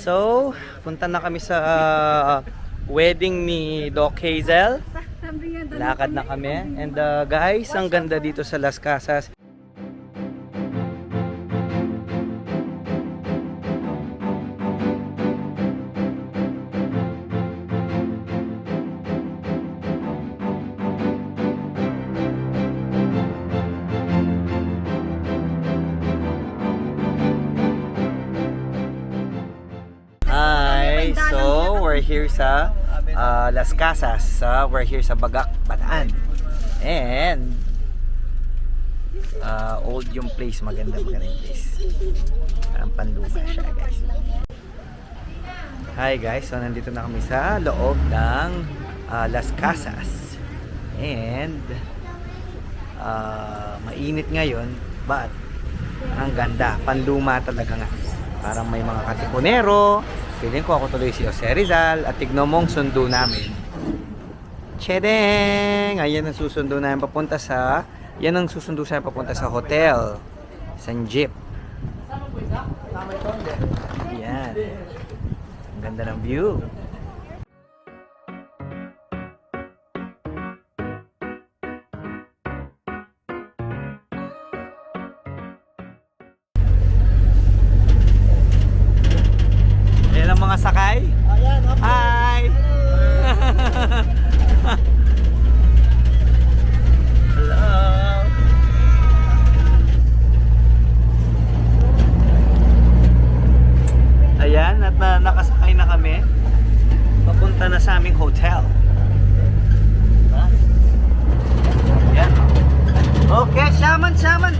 So, punta na kami sa wedding ni Doc Hazel. Lakad na kami. And guys, ang ganda dito sa Las Casas. Hi! So, we're here sa Las Casas. We're here sa Bagak, Bataan. And old yung place. Maganda yung place. Parang panluma siya, guys. Hi guys! So, nandito na kami sa loob ng Las Casas. And mainit ngayon, but ang ganda. Panluma talaga nga. Parang may mga katipunero. Feeling ko ako tuloy si Jose Rizal. At tignan mong sundo namin. Chedeng! Ayan ang susundo namin papunta sa... Yan ang susundo sa papunta sa hotel. San jeep. Yan. Ang ganda ng view. Ayan ang mga sakay. Ayan, okay. Hi! Hello! Ayan, at nakasakay na kami. Papunta na sa aming hotel. Ayan. Okay, shaman! Shaman!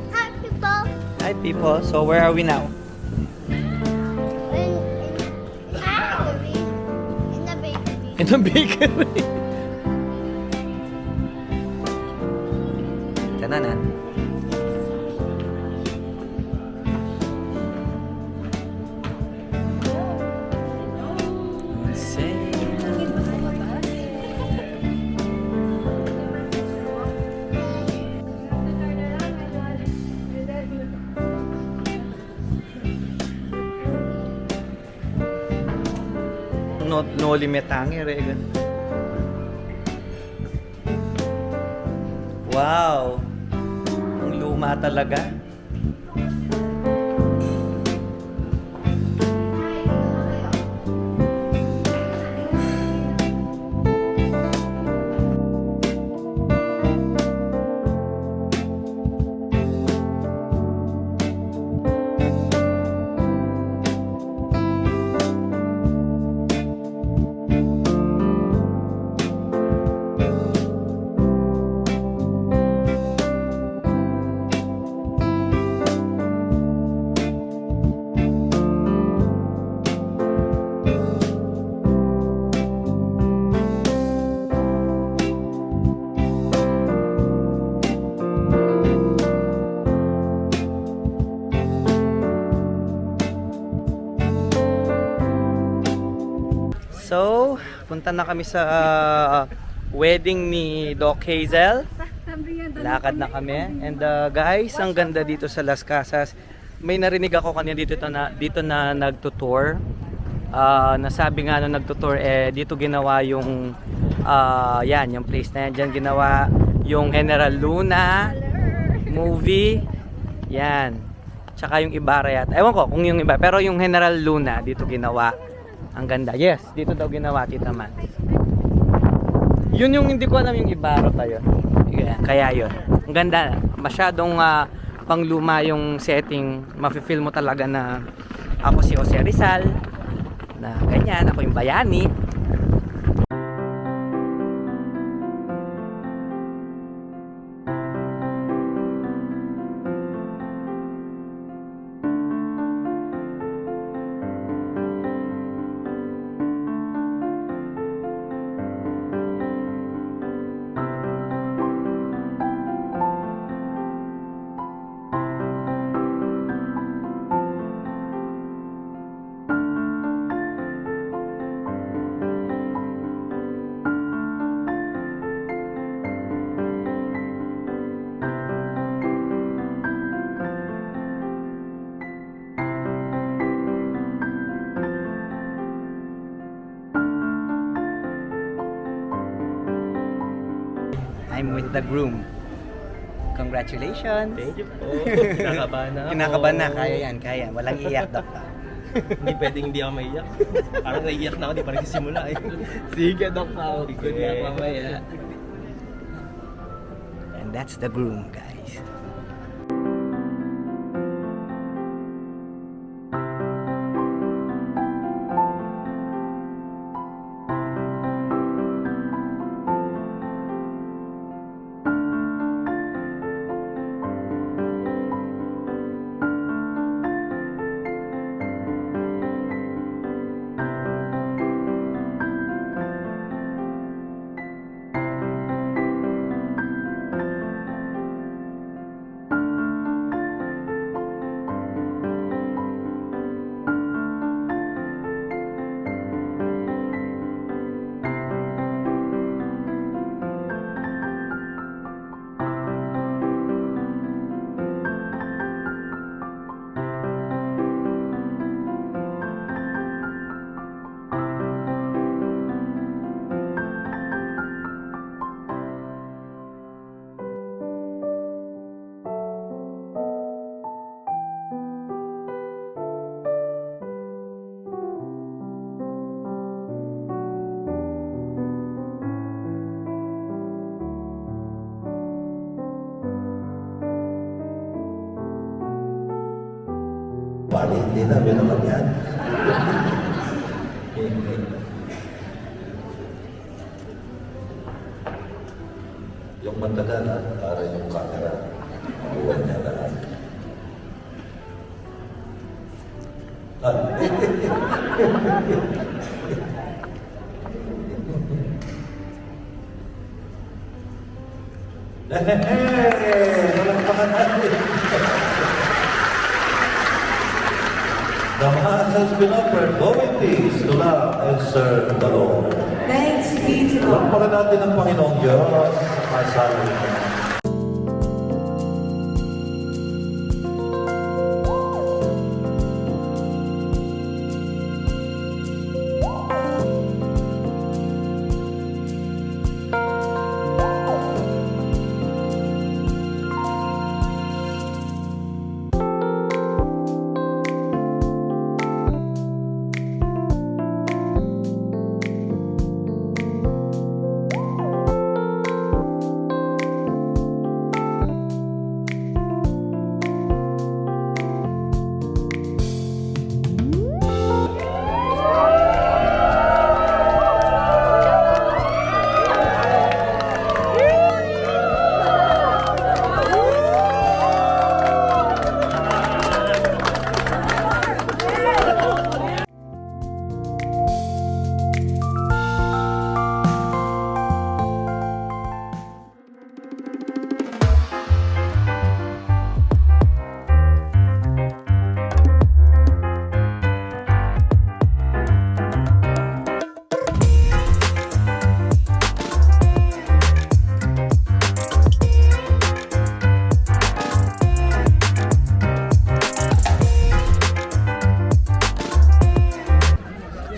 Hi, people. Hi people, so where are we now? In the bakery. In the bakery. Tananan. No limit hangi, Regan. Wow! Ang luma talaga. So, punta na kami sa wedding ni Doc Hazel. Lakad na kami. And guys, ang ganda dito sa Las Casas. May narinig ako kanina dito na nagtutour. Nasabi nga na nagtutour, dito ginawa yung yan, yung place na yan. Diyan ginawa yung General Luna movie. Yan. Tsaka yung Ibarra yata. Ewan ko kung yung iba. Pero yung General Luna dito ginawa. Ang ganda. Yes, dito daw ginawa, Tita Man. Yun yung hindi ko alam, yung Ibarra pa yun. Kaya yun. Ang ganda. Masyadong pangluma yung setting. Mafe-feel mo talaga na ako si Jose Rizal. Na ganyan, ako yung bayani. I'm with the groom. Congratulations! Thank you po. Kinakabahan na ako. Kinakabahan na, kaya yan, kaya. Walang iyak, Doc. Hindi pwedeng hindi ako maiyak. Parang naiiyak na ako, di pa nagsisimula eh. Sige, Doc. Good luck mamaya. And that's the groom, guys. Bali, hindi namin naman yan. Yung matagal, para yung camera. Makuha niya lahat. Walang pangalan. The Mass has been offered. Go in peace to love and serve the Lord. Thanks be to God. Lakpakan natin ang Panginoong Diyos sa kasalan niya.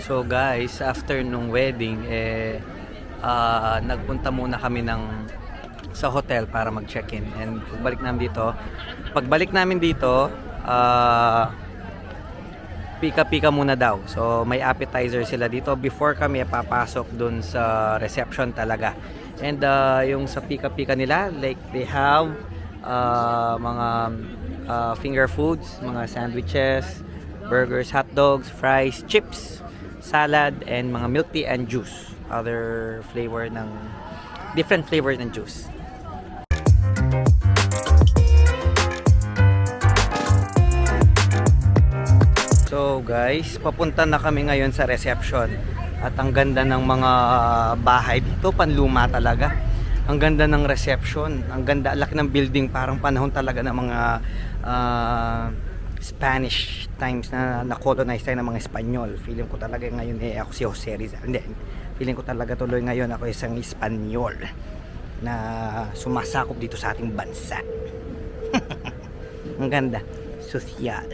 So guys, after nung wedding, nagpunta muna kami sa hotel para mag-check-in. And pagbalik namin dito, pika-pika muna daw. So may appetizer sila dito before kami papasok dun sa reception talaga. And yung sa pika-pika nila, like they have mga finger foods, mga sandwiches, burgers, hot dogs, fries, chips, salad, and mga milk tea and juice. Different flavor ng juice. So guys, papunta na kami ngayon sa reception. At ang ganda ng mga bahay dito, panluma talaga. Ang ganda ng reception, ang ganda, laki ng building, parang panahon talaga ng mga Spanish times na na-colonize tayo ng mga Espanyol. Feeling ko talaga ngayon ako si Jose Rizal. Hindi, feeling ko talaga tuloy ngayon ako isang Espanyol na sumasakop dito sa ating bansa. Ang ganda, sosyal.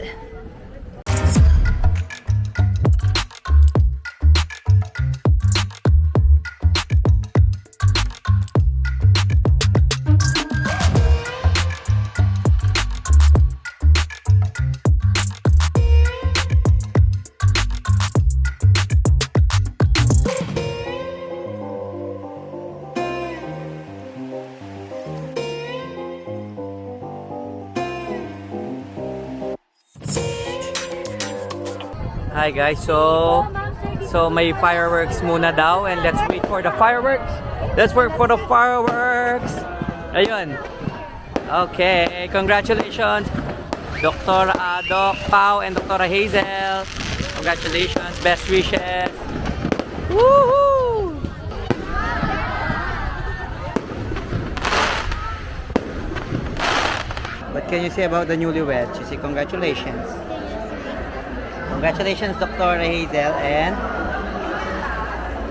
Hi guys, so may fireworks muna daw and let's wait for the fireworks. Let's wait for the fireworks. Ayun. Okay, congratulations Dr. Doc Pao and Dr. Hazel. Congratulations, best wishes. Woohoo! What can you say about the newlyweds? You say congratulations. Congratulations, Dr. Hazel and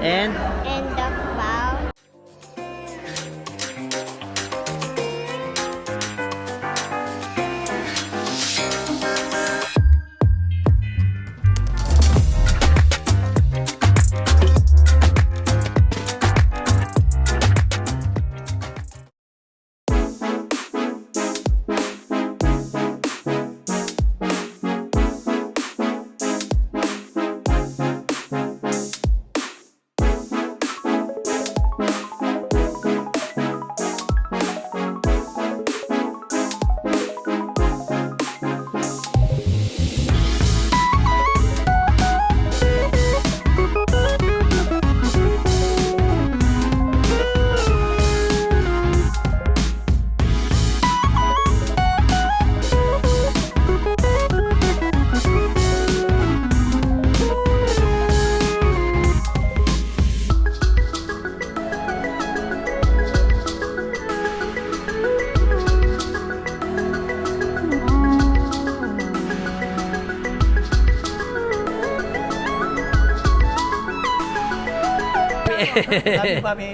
And the bow. Sabi kami.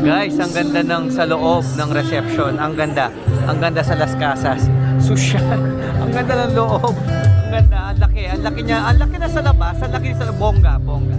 Guys, ang ganda ng sa loob ng reception. Ang ganda. Ang ganda sa Las Casas. Social. Ang ganda ng loob. Ang ganda. Ang laki. Ang laki niya. Ang laki na sa labas. Ang laki sa bongga. Bongga.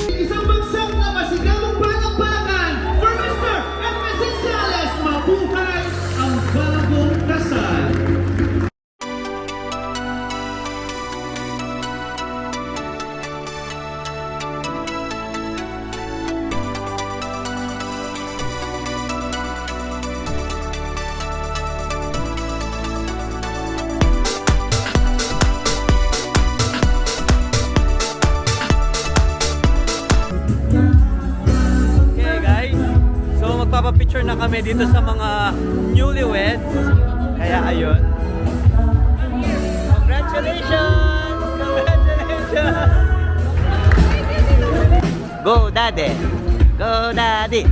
Isang bagsak na masigamong palakpakan for Mr. and Mrs. Sales. Mabuhay ang bagong kasal. Okay guys, so magpapapicture na kami dito sa mga newlyweds. Kaya ayun. Congratulations! Congratulations! Go daddy! Go daddy!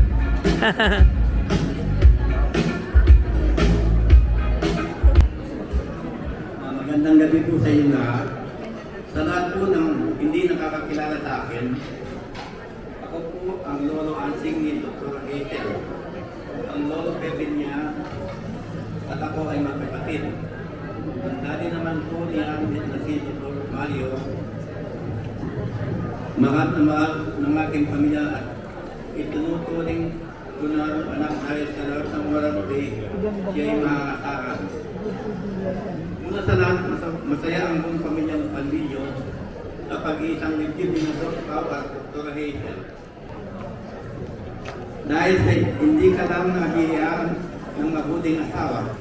Magandang gabi po sa inyo lahat. Sa lahat po ng hindi nakakakilala sa akin, ako po ang lolo ansing ni Dr. Hazel, ang lolo Kevin niya, at ako ay magkapatid. Ang daddy naman po niya na si Dr. Mario, mahal na mahal ng aking pamilya at itinuturing ko na anak dahil sa lahat ng oras ay siya ay makakasahan. Una sa lahat, masaya ang buong pamilyang Palillo sa pag-iisang libdib ni Dr. Pao at Dr. Hazel. Dahil sa hindi ka lang nabiyayaan ng mabuting asawa,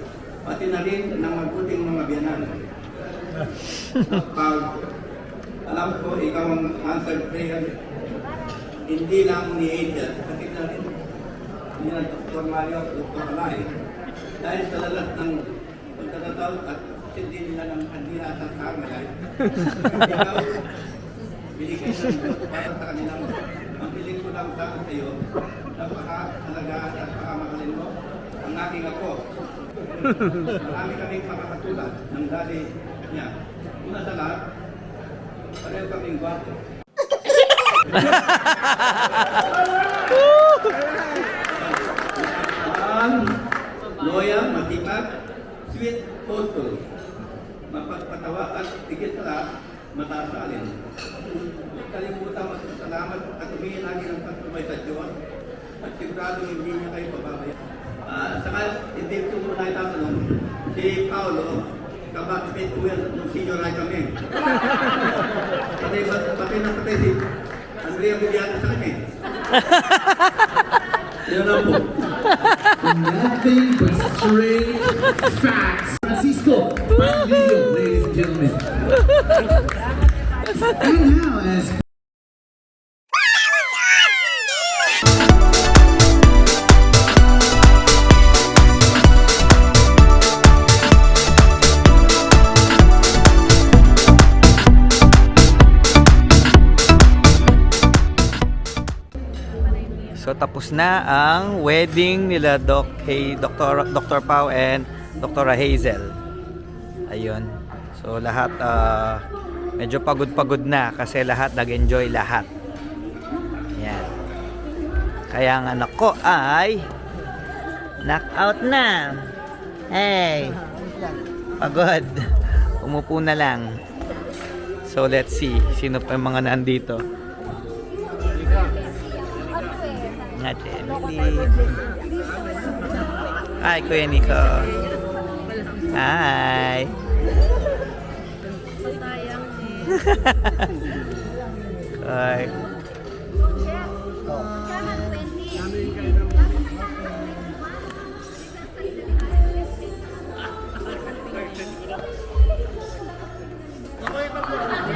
pati na rin ng mabuting mga biyanan. Pag alam ko ikaw ang answered prayer, hindi lang ni Hazel, pati na rin ni Dr. Mario at Dr. Alay. Dahil sa lalas ng pagkatataw at hindi nila ng kandila sa kamay. Ikaw, binigay ng Diyos para sa kanilang ang piling ko lang sana sa iyo, napaka-alagaan at napaka-mahalin mo ang aking ako. Marami kaming makakatulad ng dali niya. Una sa lahat, pareho kaming gwapo. Loyal, matipag, sweet, thoughtful, mapagpatawa at higit sa lahat, mataas sa alin. Huwag kalimutan magpasalamat at humingi lagi ng pagtubay sa Diyos at sigurado hindi niya kayo pababayaan. Saka hindi ko muna itatanong, si Paolo, kabatmate ko yan nung senior high kami. Patay na patay si Andrea Villano sa kanya. Yun lang po. Nothing but straight facts. Francisco Pandillo, ladies and gentlemen. And now, as So tapos na ang wedding nila Dr. Pao and Dr. Hazel. Ayun. So lahat medyo pagod-pagod na kasi lahat nag-enjoy lahat. Yan. Kaya ang anak ko ay knockout na. Hey. Pagod. Umupo na lang. So let's see sino pa yung mga nandito. Ate Emily. Hi, Kuya Nico. Hi. Hi.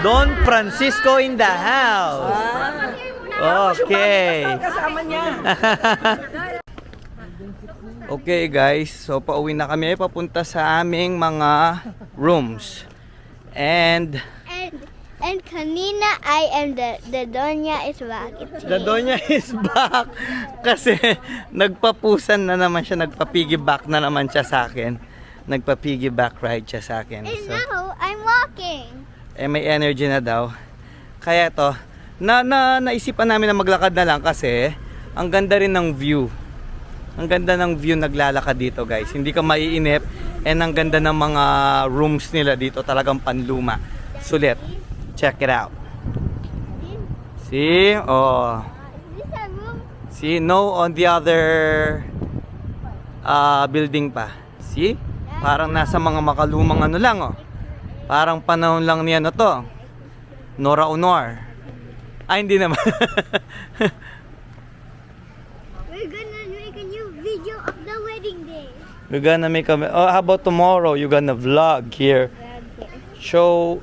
Don Francisco in the house. Okay. Kasama niya. Okay guys, so pauwi na kami papunta sa aming mga rooms. And kanina I am the Donya is back. the Donya is back kasi nagpapusan na naman siya, nagpa-piggyback na naman siya sa akin. Nagpa-piggyback ride siya sa akin. And So, now I'm walking. may energy na daw. Kaya to, naisipan namin na maglakad na lang kasi ang ganda rin ng view. Ang ganda ng view naglalakad dito guys. Hindi ka maiinip and ang ganda ng mga rooms nila dito, talagang panluma. Sulit. Check it out. See? Oh. Is this a room? See? No on the other building pa. See? Parang nasa mga makalumang ano lang oh. Parang panahon lang niya na to. Nora Honor. Ay, hindi naman. We're gonna make a new video of the wedding day. We're gonna make a... Oh, how about tomorrow? You're gonna vlog here. Show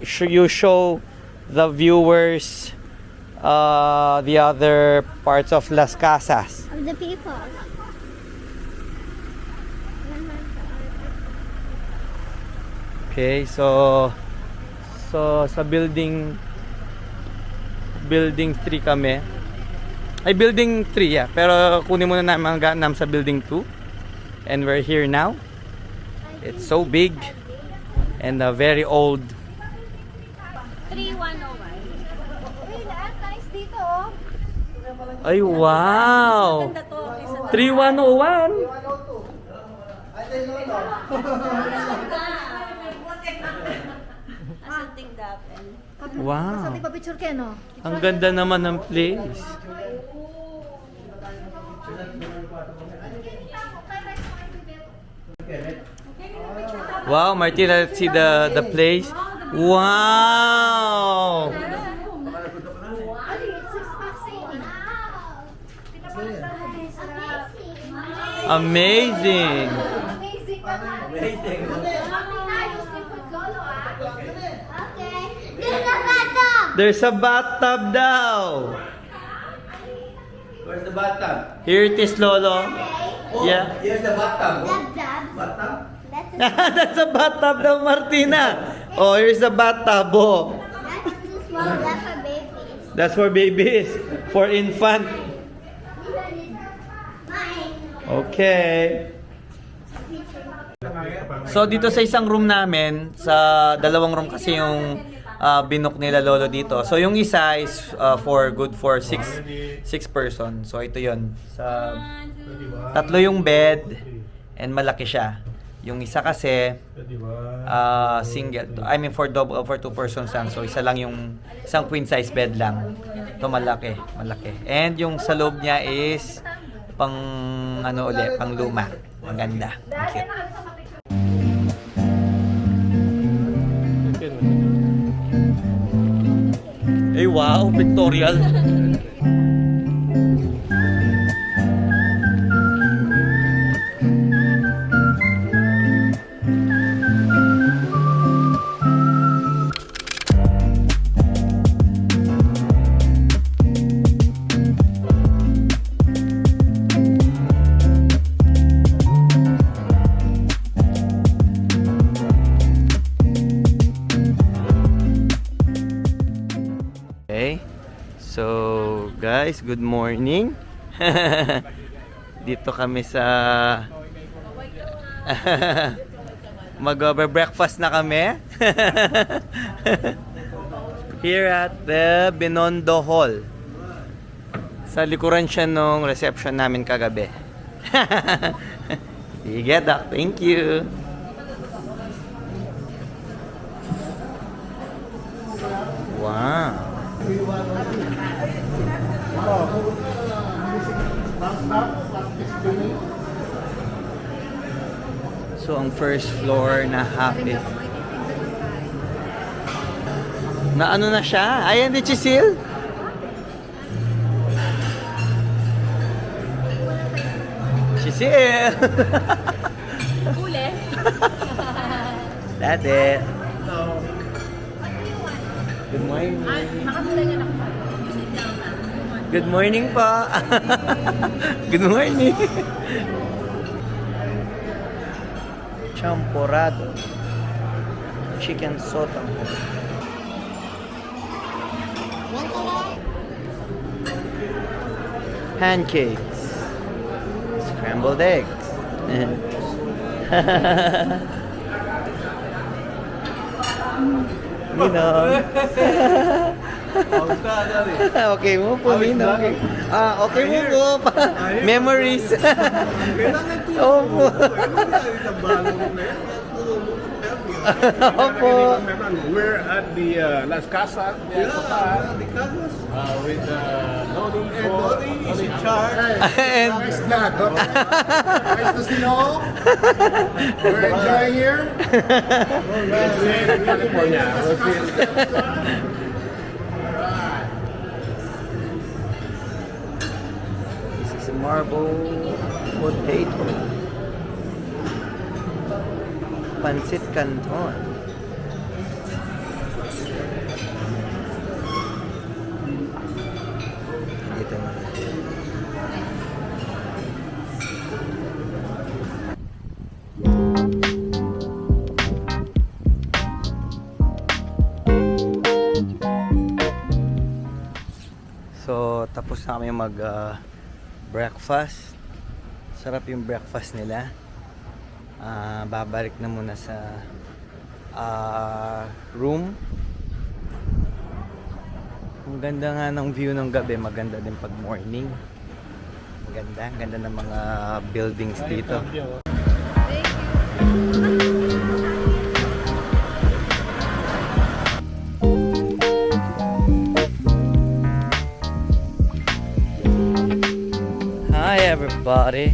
the viewers the other parts of Las Casas. Of the people. Okay, so sa building 3 kami. Ay, building 3, yeah. Pero kunin muna namin ang ganam sa building 2. And we're here now. It's so big and very old. 3101. Uy, lahat nice dito oh. Ay, wow! 3101! Wow! Pa-picture kayo, no? Ang ganda naman ng place. Wow, Martina, let's see the place. Wow! Amazing! Okay. There's a bathtub. There's a bathtub daw. Where's the bathtub? Here it is, Lolo. Oh, Yeah. here's the bathtub. Bathtub. Bathtub? That's a bathtub daw, Martina. Oh, here's the bathtub. Oh. That's too small. That's for babies. That's for babies. for infant. Okay. So dito sa isang room namin, sa dalawang room kasi yung binook nila lolo dito. So yung isa is for good for six person. So ito yon. Sa tatlo yung bed and malaki siya. Yung isa kasi single. I mean for two persons lang. So isa lang yung isang queen size bed lang. Ito malaki. And yung sa loob niya is pang ano ulit, pang luma. Ang ganda. Ang cute. Eh wow, pictorial. Okay. So, guys, good morning. Dito kami sa mag-breakfast na kami. Here at the Binondo Hall. Sa likuran siya nung reception namin kagabi. Sige, Doc. Thank you. Wow. So, ang first floor na happy. Na ano na siya? Ayan, di Chisil? Chisil! Uli. Dati. Good morning. Makatulay nga ako. Good morning po. Good morning. Champorado. Chicken soto. Pancakes. Scrambled eggs. Ninong. Okay mo po, Ninong. Okay mo po. Memories. Opo. Opo. We're at the Las Casas with Noni Charles. And Nice to see you all. We're enjoying here. We're in California. this is a marble potato. Pancit Canton. Dito na. So, tapos na kami mag breakfast. Sarap yung breakfast nila. Babalik na muna sa room. Ang ganda nga ng view ng gabi, maganda din pag morning. Maganda, ganda ng mga buildings dito. Hi everybody.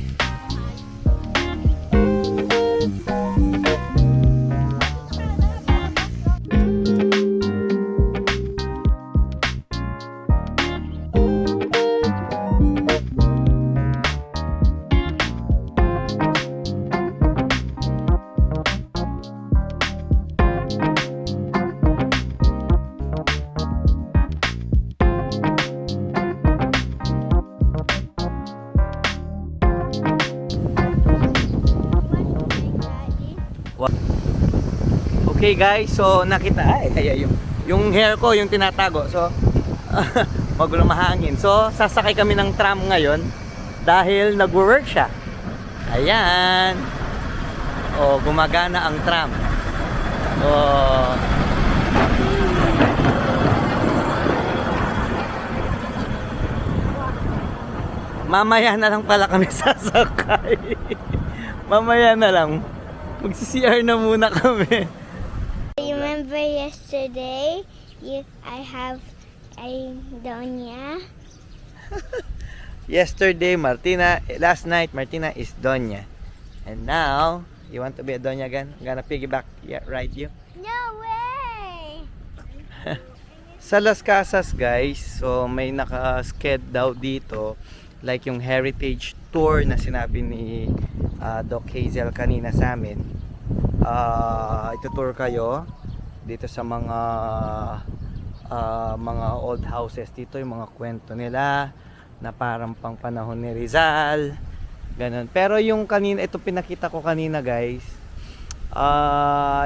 Okay guys, so nakita yung hair ko yung tinatago. So Magulo mahangin. So, sasakay kami ng tram ngayon dahil nagwo-work siya. Ayan. O, gumagana ang tram. O, mamaya na lang pala kami sasakay. Mamaya na lang. Magsi-CR na muna kami. Remember yesterday, I have a Donya. Yesterday, Martina, last night, Martina is Donya. And now, you want to be a Donya again? I'm gonna piggyback, ride you. No way! Sa Las Casas, guys, so may naka-sked daw dito, like yung heritage tour na sinabi ni Doc Hazel kanina sa amin. Itutour kayo dito sa mga old houses dito, yung mga kwento nila na parang pang panahon ni Rizal, ganun. Pero yung kanina, ito pinakita ko kanina, guys,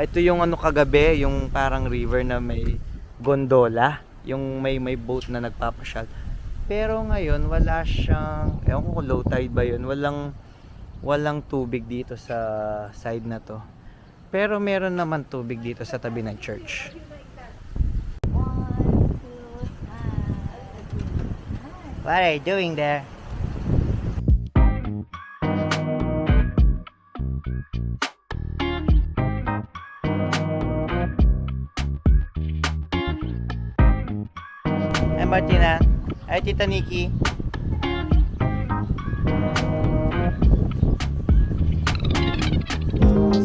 ito yung ano kagabi, yung parang river na may gondola, yung may boat na nagpapasyal. Pero ngayon wala siyang, ewan ko kung low tide ba yun, walang tubig dito sa side na to. Pero meron naman tubig dito sa tabi ng church. What are you doing there? Hi Martina. Hi Tita Nikki.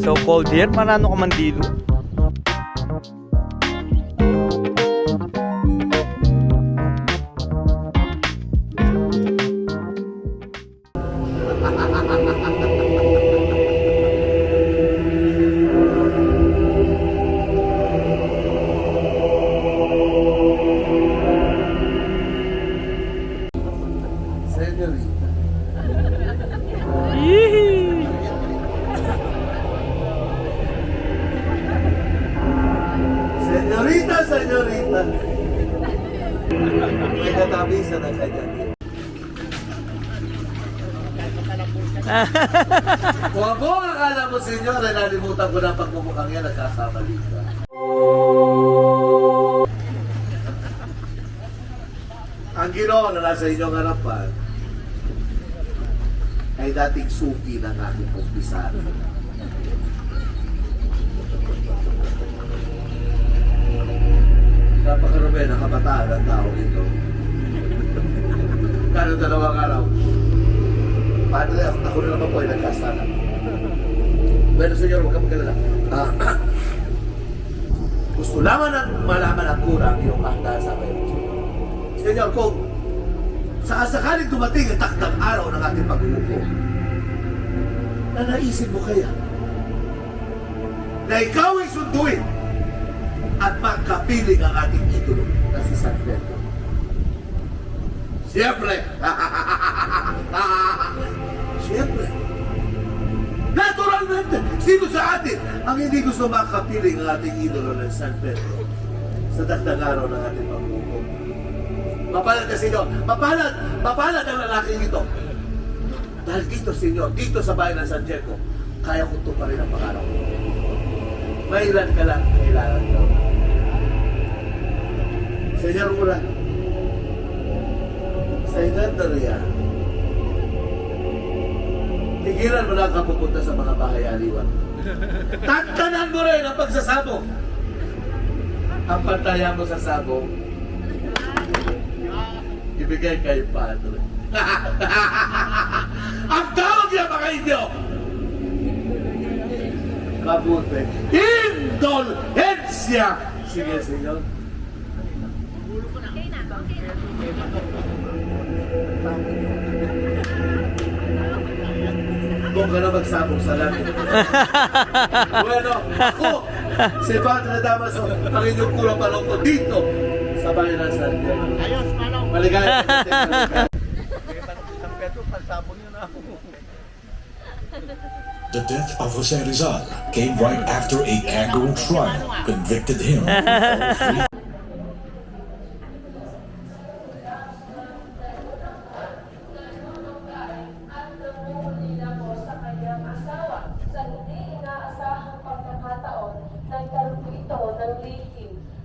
So cold here, marano ka mandilo. Senyorita. May katabisan ang kanya. Kung ako ang akala mo, senyor, ay nalimutan ko na pagmumukhang yan, nagkakamali ka. Ang Ginoo na nasa inyong harapan ay dating suki ng aking kumpisado. Napakarami na kabataan ang tao dito. Kano dalawang araw. Padre, ako na naman po ay nagkasala. Bueno, senyor, huwag ka magkalala. Gusto lamang na malaman ang kurang iyong kahanda sa akin. Senyor, kung sakasakaling dumating ang takdang araw ng ating pag-uupo, na naisip mo kaya na ikaw ay sunduin at magkapiling ang ating idolo na si San Pedro. Siyempre, siyempre, naturalmente, sino sa atin ang hindi gusto makapiling ang ating idolo ng San Pedro sa dagdag araw ng ating pagbuko? Mapalad ka, Senyor. Mapalad ang lalaking ito. Dahil dito, Senyor, dito sa bayan ng San Diego, kaya ko ito pa rin ang pangarap ko. Mailan ka lang kailangan ko. Senyor Mura, sa Ingandaria, tigilan mo lang kapupunta sa mga bahay-aliwan. Tagtanan mo rin ang pagsasabong. Ang pantaya mo sa sabong, ibigay kay Padre. Ang tawag niya mga inyo, mabuti, indulhensya. Sige, Senyor. Doon ka na magsabog sa langit. Bueno, ako, si Padre Damaso, ang inyong kulang palungkot dito sa bayan ng San Diego. Ayos, Manong. Maligaya. The death of Jose Rizal came right after a kangaroo trial convicted him of all three.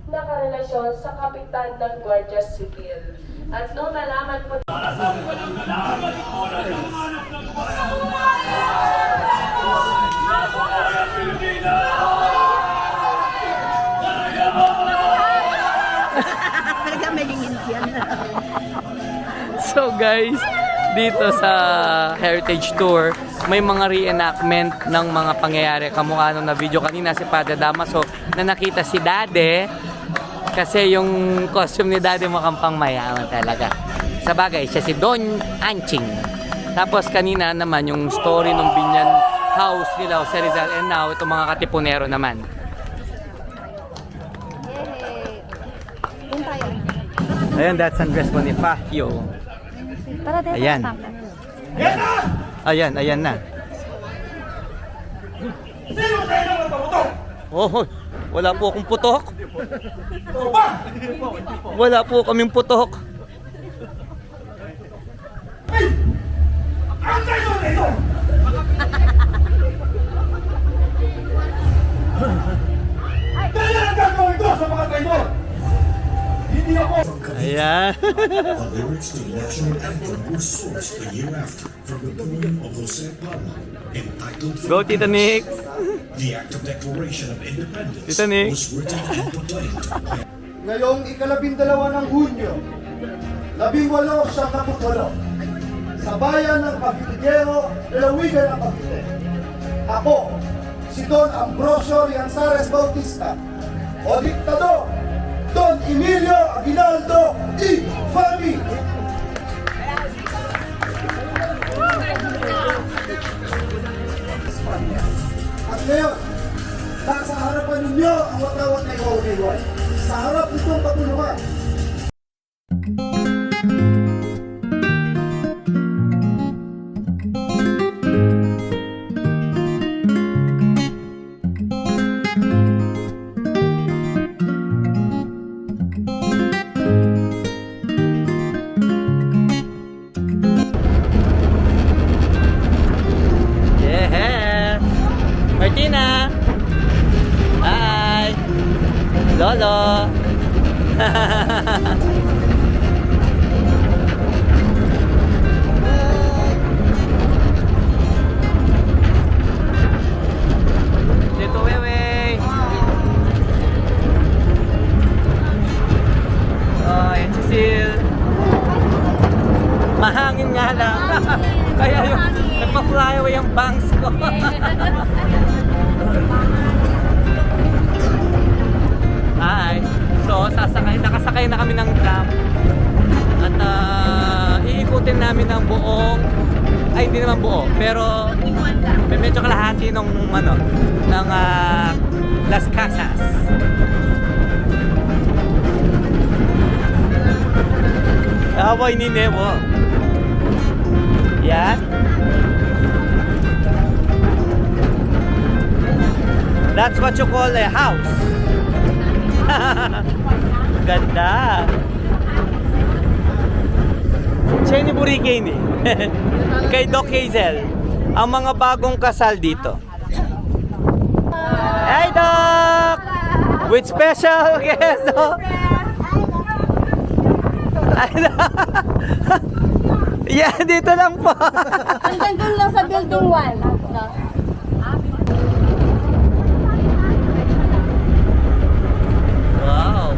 nakarelasyon sa kapitan ng Guardia Civil. At nung nalaman po So guys, dito sa Heritage Tour, may mga reenactment ng mga pangyayari. Kamukha nung na video kanina si Padre Damaso na nakita si Dade. Kasi yung costume ni Daddy mukhang pang mayaman talaga. Sa bagay, siya si Don Anching. Tapos kanina naman yung story ng Binyan House nila, Jose Rizal, and now itong mga katipunero naman. Ayan, that's Andres Bonifacio. Ayan. Ayan na. Oh, wala po akong putok. Wala po kaming putok. Ayan. The lyrics to the national anthem were sourced a year after from the poem of Jose Palma entitled Go, Tita Nick. The Act of Declaration of Independence Tita Nick. was written and proclaimed by Ngayong ika-12 ng Hunyo, 1898, sa bayan ng Caviteño, lalawigan ng Cavite. Ako, si Don Ambrosio Rianzares Bautista, o Diktador, Don Emilio Aguinaldo y Fami. At ngayon, nasa harapan ninyo ang watawat na iwawag-iwag. Sa harap nitong patulungan, Yes! Martina! Hi! Lolo! Dito, Wewe! Oh, yan si Sil. Mahangin nga lang. Kaya yung nagpa-fly away yung bangs ko. Hi. So, nakasakay na kami ng tram. At iikutin namin ng buong, ay hindi naman buo, pero medyo kalahati ng Las Casas. Away ni Nevo. Yan. That's what you call a house. Ganda. Chenny Burikini. Kay Doc Hazel. Ang mga bagong kasal dito. Hey Doc! With special guest. Yeah, dito lang po. Hanggang doon lang sa building 1. No? Wow.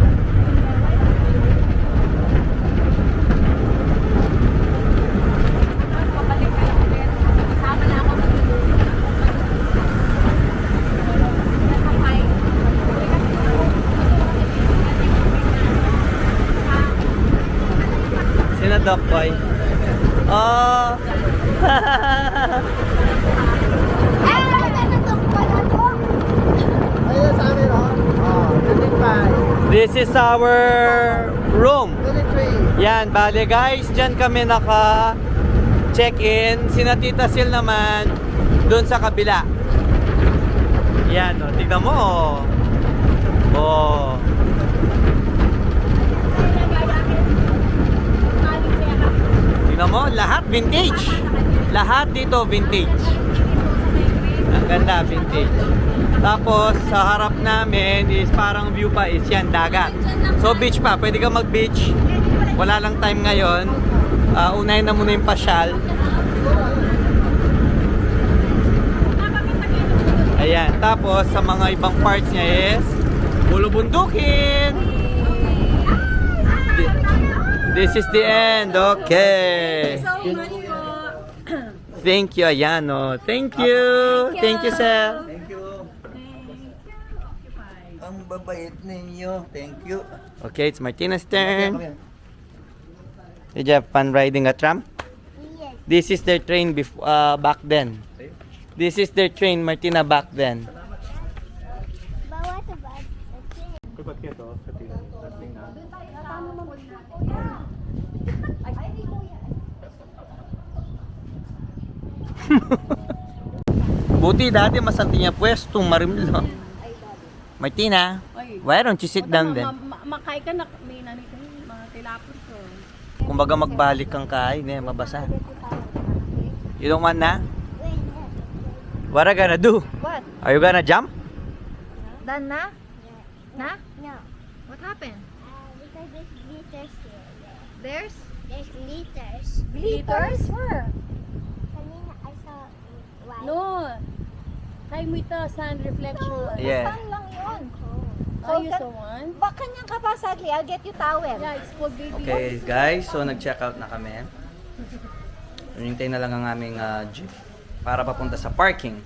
Sino Doc Boy? Oh. This is our room. Yan, bale guys, dyan kami naka-check-in. Sina Tita Sil naman, doon sa kabila. Yan, o, tignan mo, o. Oh. Tignan mo, lahat vintage. Lahat dito vintage. Ang ganda, vintage. Tapos sa harap namin is parang view pa is yan, dagat. So beach pa, pwede ka mag-beach. Wala lang time ngayon. Unahin na muna yung pasyal. Ayan, tapos sa mga ibang parts niya is bulubundukin. This is the end. Okay. Thank you, Ayano. Thank you. Thank you, sir. Ang babait ninyo. Thank you. Okay, it's Martina's turn. Did you have fun riding a tram? Yes. This is their train back then. This is their train, Martina, back then. But what about the train? Buti dati masanti niya pwesto, marimlo. Martina, why don't you sit down then? Makay ka na, may nanito yung mga tilapon ko. Kumbaga magbalik kang kain, mabasa. You don't want na? What are you gonna do? What? Are you gonna jump? Done na? Na? No. What happened? Because there's glitters here. There's There's glitters. glitters? Where? Kanina I saw white. No. Kay mo ito, sun reflection. Yeah. lang yun. Oh, you saw one? Baka niyang kapasagli, I'll get you towel. Yeah, it's called baby. Okay guys, so nag-check out na kami. Hinintay na lang ang aming jeep para papunta sa parking.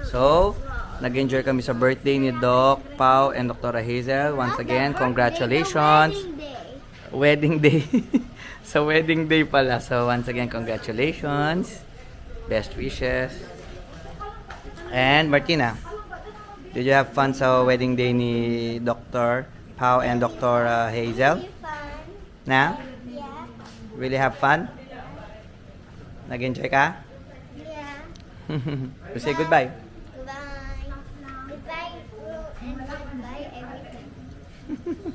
So, nag-enjoy kami sa birthday ni Doc Pao and Dr. Hazel. Once again, congratulations. Wedding day. Sa wedding day pala. So, once again, congratulations. Best wishes. And Martina, did you have fun sa wedding day ni Dr. Pao and Dr. Hazel? Fun. Na? Yeah. Really have fun? Nag-enjoy ka? Yeah. So say goodbye. Goodbye. Goodbye, fruit, and goodbye, everything.